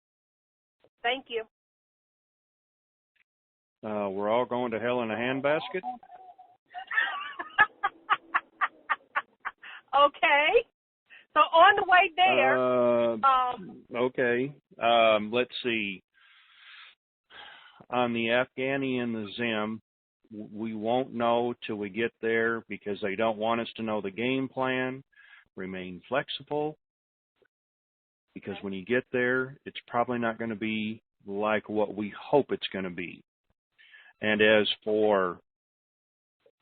Thank you. We're all going to hell in a handbasket? Okay. So on the way there. Okay. Let's see. On the Afghani and the Zim, we won't know till we get there because they don't want us to know the game plan. Remain flexible, because when you get there, it's probably not going to be like what we hope it's going to be. And as for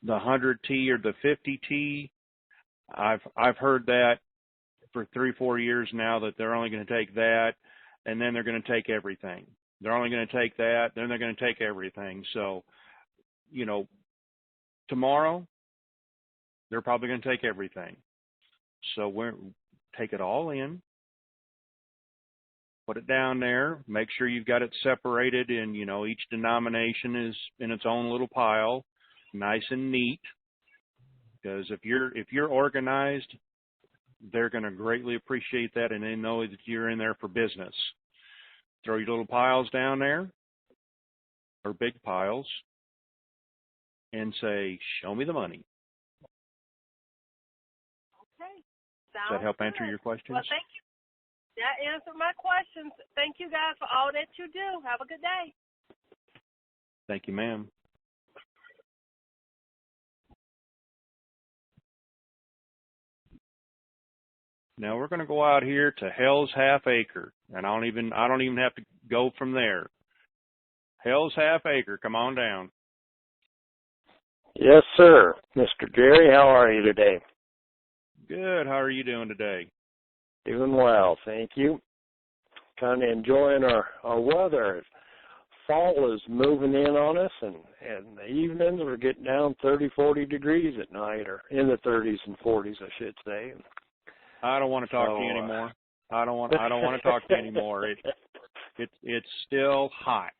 the 100T or the 50T, I've heard that for 3-4 years now, that they're only going to take that, and then they're going to take everything. They're only going to take that, then they're going to take everything. So, you know, tomorrow, they're probably going to take everything. So take it all in, put it down there, make sure you've got it separated, and, you know, each denomination is in its own little pile, nice and neat. Because if you're organized, they're going to greatly appreciate that, and they know that you're in there for business. Throw your little piles down there, or big piles, and say, show me the money. Okay. Does that help answer your questions? Well, thank you. That answered my questions. Thank you guys for all that you do. Have a good day. Thank you, ma'am. Now we're going to go out here to Hell's Half Acre, and I don't even have to go from there. Hell's Half Acre, come on down. Yes, sir. Mr. Jerry, how are you today? Good. How are you doing today? Doing well, thank you. Kind of enjoying our weather. Fall is moving in on us, and the evenings are getting down 30, 40 degrees at night, or in the 30s and 40s, I should say. I don't want to talk to you anymore. I don't want to talk to you anymore. It's still hot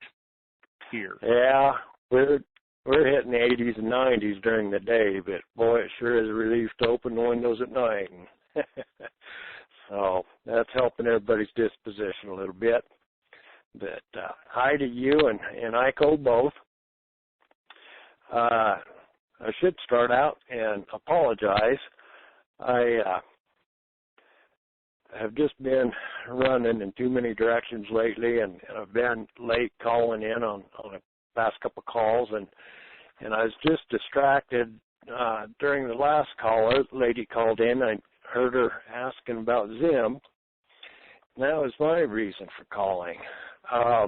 here. Yeah, we're hitting the 80s and 90s during the day, but boy, it sure is a relief to open the windows at night. So that's helping everybody's disposition a little bit. But hi to you and Iko both. I should start out and apologize. I have just been running in too many directions lately, and I've been late calling in on the past couple of calls, and I was just distracted during the last call. A lady called in. I heard her asking about Zim. That was my reason for calling. I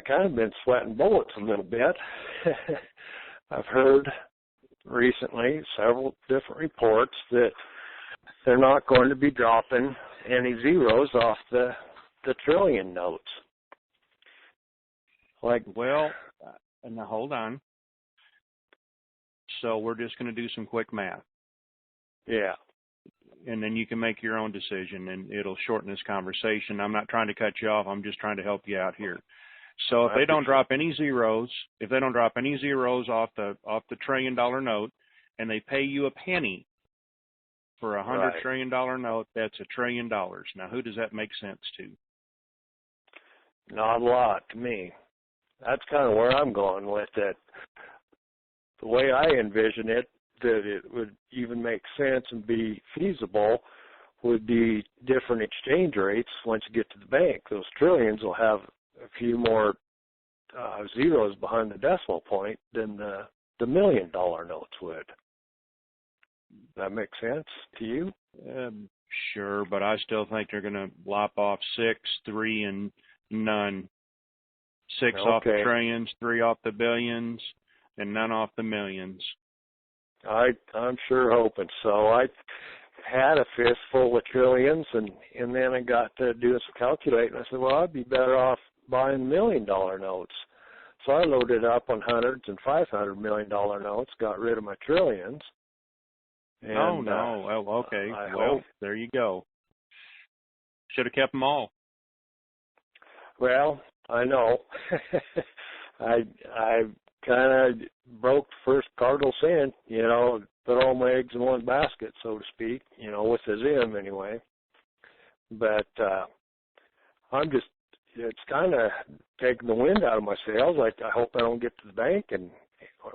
kind of been sweating bullets a little bit. I've heard recently several different reports that they're not going to be dropping any zeros off the trillion notes. Well, now hold on. So we're just going to do some quick math. Yeah. And then you can make your own decision, and it'll shorten this conversation. I'm not trying to cut you off. I'm just trying to help you out here. So if they don't drop any zeros, off the $1 trillion note, and they pay you a penny for a $100 trillion note, that's $1 trillion. Now, who does that make sense to? Not a lot to me. That's kind of where I'm going with it. The way I envision it, that it would even make sense and be feasible, would be different exchange rates once you get to the bank. Those trillions will have a few more zeros behind the decimal point than the $1 million notes would. That make sense to you? Sure, but I still think they're going to lop off 6, 3, and none. 6 off the trillions, 3 off the billions, and none off the millions. I'm sure hoping so. I had a fistful of trillions, and then I got to doing some calculating. I said, well, I'd be better off buying $1 million notes. So I loaded up on hundreds and $500 million notes, got rid of my trillions. And, well, okay. Well, there you go. Should have kept them all. Well, I know. I kind of broke the first cardinal sin, put all my eggs in one basket, so to speak, with the Zim anyway. But it's kind of taking the wind out of my sails. I hope I don't get to the bank and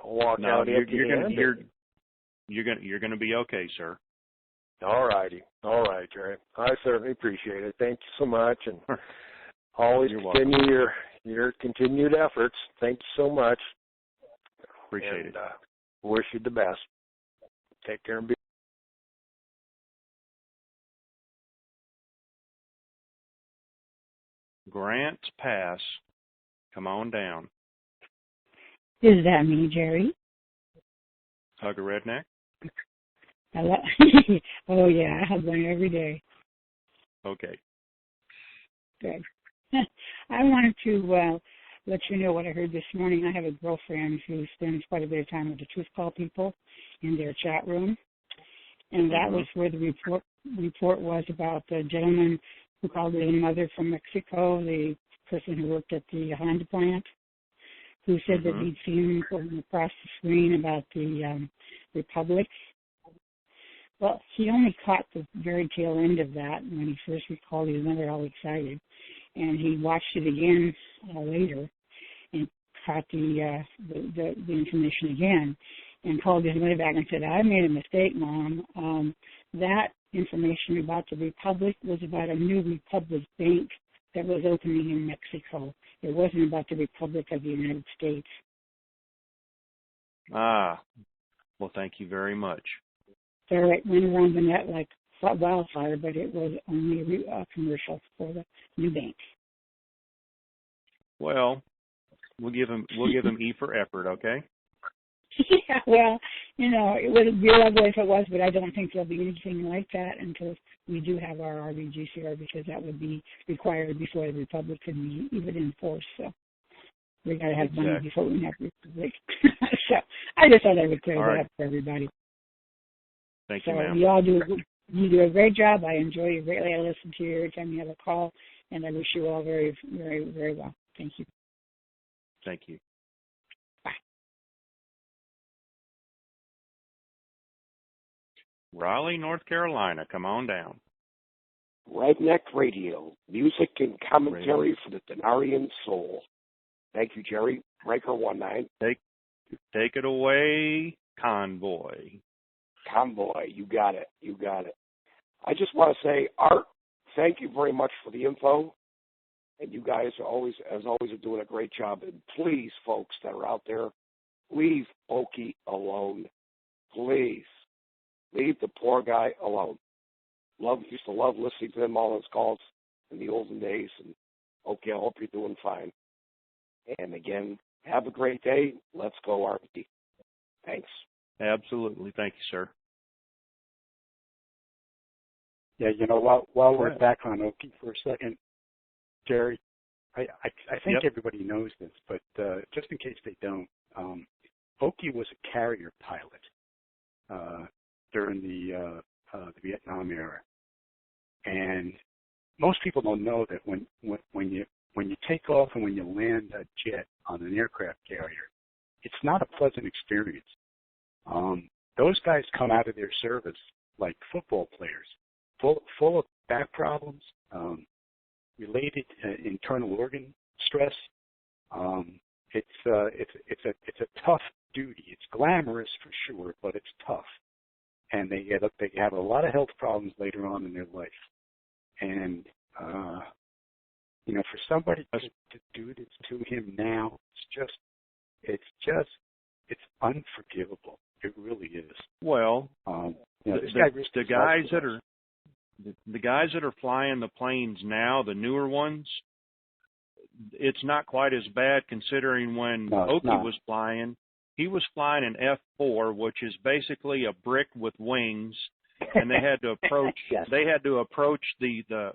walk out empty-handed. You're going to be okay, sir. All righty, Jerry. I certainly appreciate it. Thank you so much, and always continue your continued efforts. Thank you so much. Appreciate it. Wish you the best. Take care and be. Grants Pass. Come on down. Is that me, Jerry? Hug a redneck? Oh, yeah, I hug one every day. Okay. Good. I wanted to let you know what I heard this morning. I have a girlfriend who spends quite a bit of time with the Truth Call people in their chat room, and that was where the report was about the gentleman who called his mother from Mexico, the person who worked at the Honda plant, who said that he'd seen him going across the screen about the Republic. Well, he only caught the very tail end of that when he first recalled his mother all excited. And he watched it again later and caught the information again and called his mother back and said, I made a mistake, Mom. That information about the Republic was about a new Republic bank that was opening in Mexico. It wasn't about the Republic of the United States. Well, thank you very much. So it went around the net like wildfire, but it was only a commercial for the new bank. Well, we'll give him E for effort, okay? Yeah, well, it would be lovely if it was, but I don't think there'll be anything like that until we do have our RBGCR, because that would be required before the Republic could be even in force. So we got to have money before we have Republic. So I just thought I would clear that up for everybody. Thank you, ma'am. You do a great job. I enjoy you greatly. I listen to you every time you have a call, and I wish you all very, very, very well. Thank you. Thank you. Bye. Raleigh, North Carolina. Come on down. Redneck Radio, music and commentary for the Denarian soul. Thank you, Jerry. Breaker 19. Take it away, Convoy. Convoy, you got it. I just want to say, Art, thank you very much for the info. And you guys are always are doing a great job. And please, folks that are out there, leave Okie alone. Please. Leave the poor guy alone. Used to love listening to him all his calls in the olden days. And Okie, I hope you're doing fine. And again, have a great day. Let's go, Artie. Thanks. Absolutely. Thank you, sir. Yeah, while we're back on Okie for a second, Jerry, I think everybody knows this, but just in case they don't, Okie was a carrier pilot during the Vietnam era, and most people don't know that when when you take off and when you land a jet on an aircraft carrier, it's not a pleasant experience. Those guys come out of their service like football players, full of back problems, related internal organ stress. It's a tough duty. It's glamorous for sure, but it's tough, and they have a lot of health problems later on in their life. And for somebody to do this to him now, it's unforgivable. It really is. Well, the guys that are flying the planes now, the newer ones, it's not quite as bad considering when Oki was flying. He was flying an F4, which is basically a brick with wings, and they had to approach yes. they had to approach the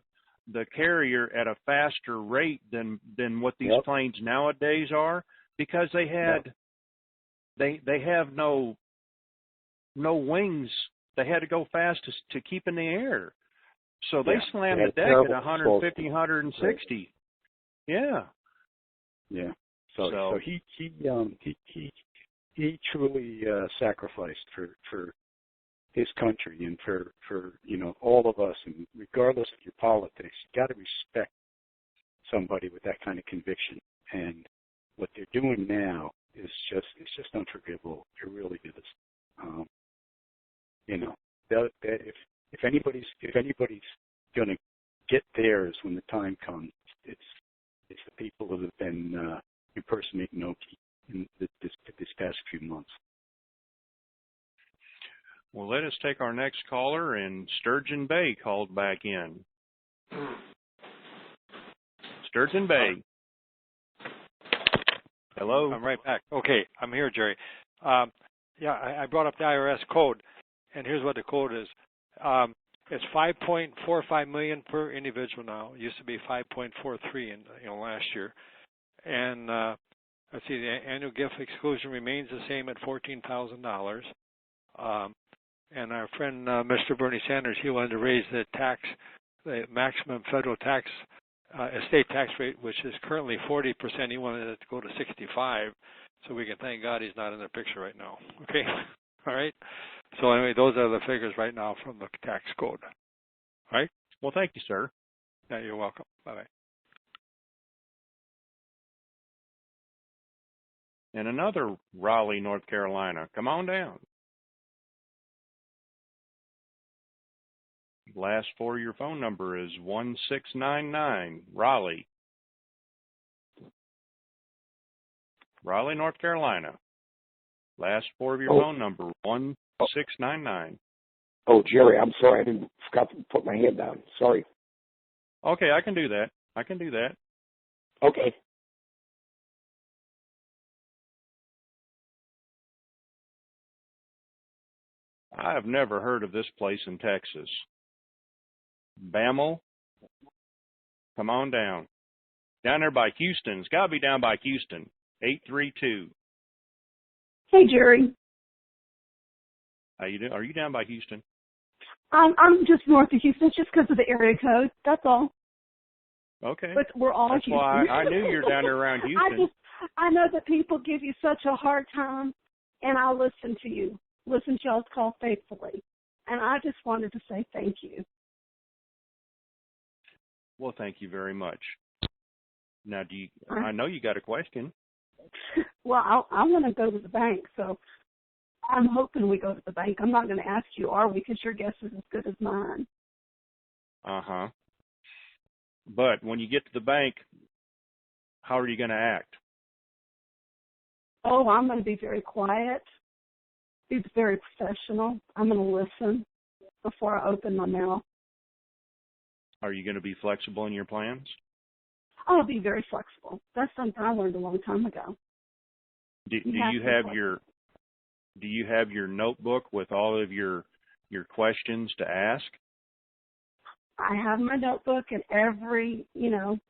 carrier at a faster rate than what these Yep. planes nowadays are, because they had they have no wings. They had to go fast to keep in the air. So they slammed the deck at 150, 160. Yeah. Yeah. So he truly sacrificed for his country and for all of us, and regardless of your politics, you got to respect somebody with that kind of conviction. And what they're doing now is just unforgivable. It really is. If anybody's going to get theirs when the time comes, it's the people who have been impersonating Oki in this past few months. Well, let us take our next caller, and Sturgeon Bay called back in. Sturgeon Bay. Hello. I'm right back. Okay, I'm here, Jerry. I brought up the IRS code, and here's what the code is. It's $5.45 million per individual now. It used to be $5.43 last year. And let's see, the annual gift exclusion remains the same at $14,000. And our friend Mr. Bernie Sanders, he wanted to raise the maximum federal tax, estate tax rate, which is currently 40%. He wanted it to go to 65%. So we can thank God he's not in the picture right now. Okay, all right. So anyway, those are the figures right now from the tax code. All right. Well, thank you, sir. Yeah, you're welcome. Bye-bye. And another Raleigh, North Carolina. Come on down. Last four of your phone number is 1699, Raleigh. Raleigh, North Carolina. Last four of your phone number, 1699. Oh, Jerry, I'm sorry. I forgot to put my hand down. Sorry. Okay, I can do that. Okay. I have never heard of this place in Texas. Bammel, come on down. Down there by Houston. It's got to be down by Houston. 832. Hey, Jerry. How you doing? Are you down by Houston? I'm just north of Houston, just because of the area code. That's all. Okay. But we're all That's Houston. why I knew you're down there around Houston. I know that people give you such a hard time, and I listen to you. Listen to y'all's call faithfully. And I just wanted to say thank you. Well, thank you very much. Now, I know you got a question. Well, I want to go to the bank, so I'm hoping we go to the bank. I'm not going to ask you, are we, because your guess is as good as mine. Uh-huh. But when you get to the bank, how are you going to act? Oh, I'm going to be very quiet, be very professional. I'm going to listen before I open my mouth. Are you going to be flexible in your plans? I'll be very flexible. That's something I learned a long time ago. Do you have your notebook with all of your questions to ask? I have my notebook, and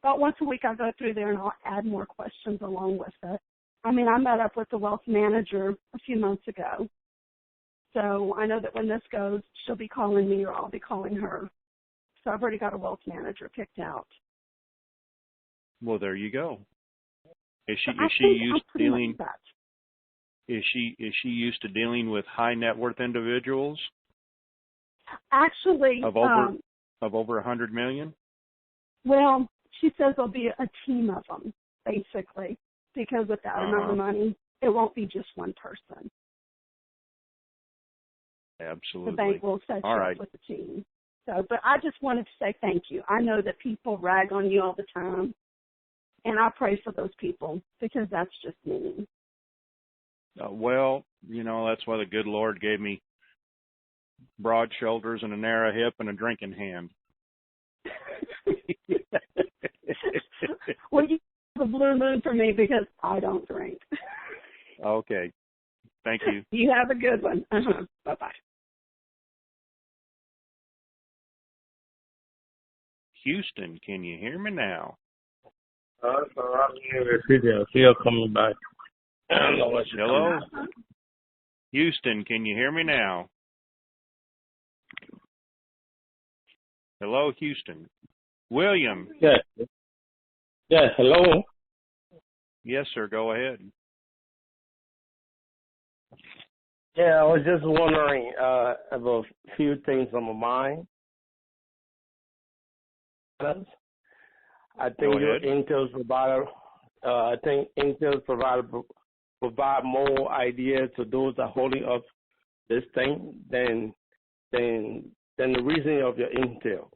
about once a week I go through there and I'll add more questions along with it. I mean, I met up with the wealth manager a few months ago. So I know that when this goes, she'll be calling me or I'll be calling her. So I've already got a wealth manager picked out. Well, there you go. Is she used to dealing with high net worth individuals? Actually, of over $100 million? Well, she says there'll be a team of them, basically, because with that amount of money, it won't be just one person. Absolutely. The bank will set you up with a team. So, but I just wanted to say thank you. I know that people rag on you all the time, and I pray for those people because that's just mean. Well, that's why the good Lord gave me broad shoulders and a narrow hip and a drinking hand. Well, you have a blue moon for me because I don't drink. Okay. Thank you. You have a good one. Bye-bye. Houston, can you hear me now? So I'm here. I see you coming back. Hello? Houston, can you hear me now? Hello, Houston. William. Yes. Yes, hello. Yes, sir. Go ahead. Yeah, I was just wondering about a few things on my mind. I think your Intel's provider. I think Intel's provider provide more ideas to those that are holding up this thing than the reasoning of your Intel.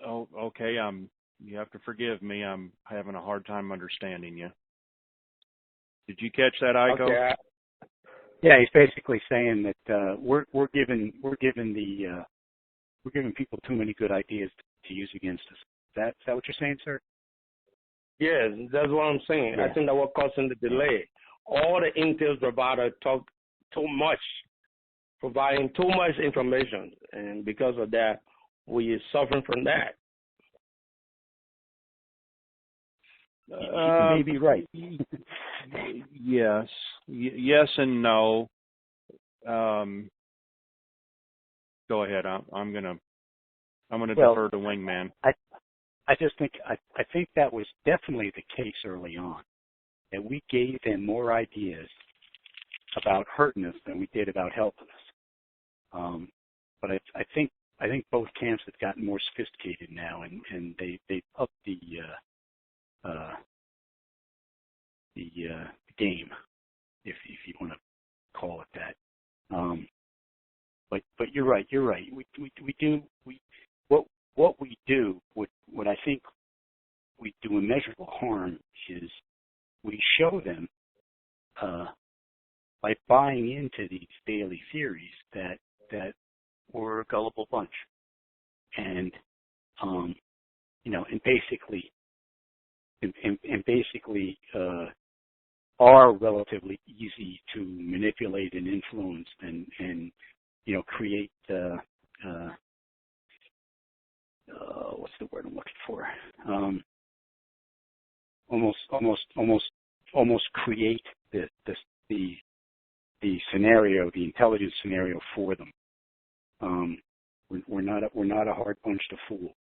Oh, okay. You have to forgive me. I'm having a hard time understanding you. Did you catch that, Iko? Okay. Yeah, he's basically saying that we're giving people too many good ideas to use against us. Is that what you're saying, sir? Yes, that's what I'm saying. Yeah. I think that was causing the delay. All the Intel providers talk too much, providing too much information, and because of that, we are suffering from that. You may be right. Yes. Yes and no. Go ahead. I'm gonna defer to Wingman. I just think I think that was definitely the case early on, that we gave them more ideas about hurting us than we did about helping us. But I think both camps have gotten more sophisticated now, and they've upped the game, if you want to call it that. But you're right. What we do, what I think we do immeasurable harm is we show them by buying into these daily theories that we're a gullible bunch, and basically are relatively easy to manipulate and influence and create what's the word I'm looking for? Almost create the scenario, the intelligence scenario for them. We're not a hard bunch to fool.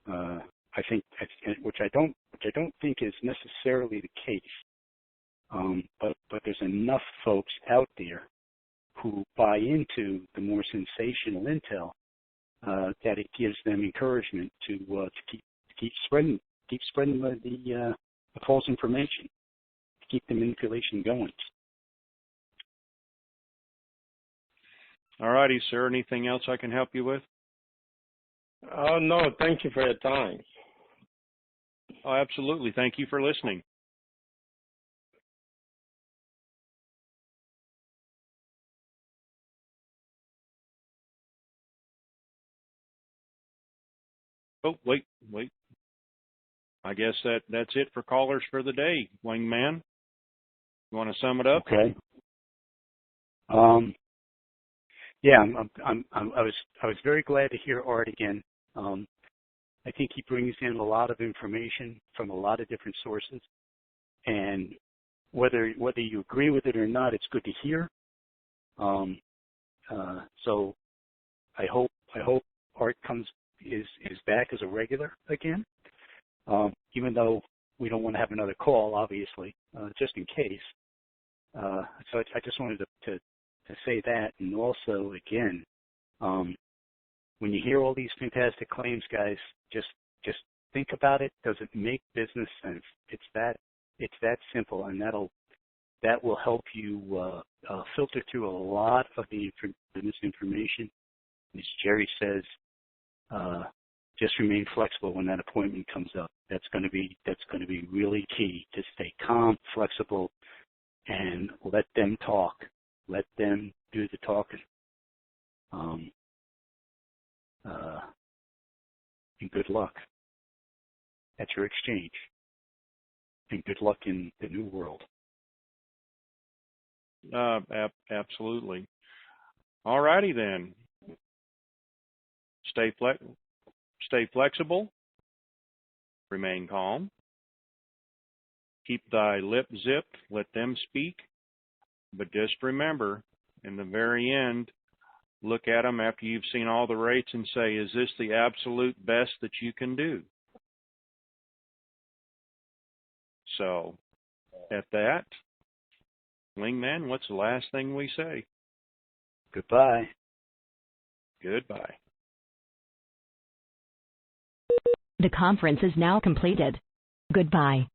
I think, which I don't think is necessarily the case. But there's enough folks out there who buy into the more sensational intel that it gives them encouragement to keep spreading the false information, to keep the manipulation going. All righty, sir. Anything else I can help you with? Oh, no. Thank you for your time. Oh, absolutely. Thank you for listening. Oh, wait. I guess that's it for callers for the day, Wingman. You want to sum it up? Okay. Yeah, I was very glad to hear Art again. I think he brings in a lot of information from a lot of different sources, and whether you agree with it or not, it's good to hear. So I hope Art comes is back as a regular again. Even though we don't want to have another call, obviously, just in case. So I just wanted to say that, and also again, when you hear all these fantastic claims, guys, just think about it. Does it make business sense? It's that simple, and that will help you filter through a lot of the misinformation. As Jerry says, just remain flexible when that appointment comes up. That's going to be really key, to stay calm, flexible, and let them talk. Let them do the talking. And good luck at your exchange. And good luck in the new world. Absolutely. All righty then. Stay flexible. Remain calm. Keep thy lip zipped. Let them speak. But just remember, in the very end, look at them after you've seen all the rates and say, is this the absolute best that you can do? So, at that, Wingman, what's the last thing we say? Goodbye. Goodbye. The conference is now completed. Goodbye.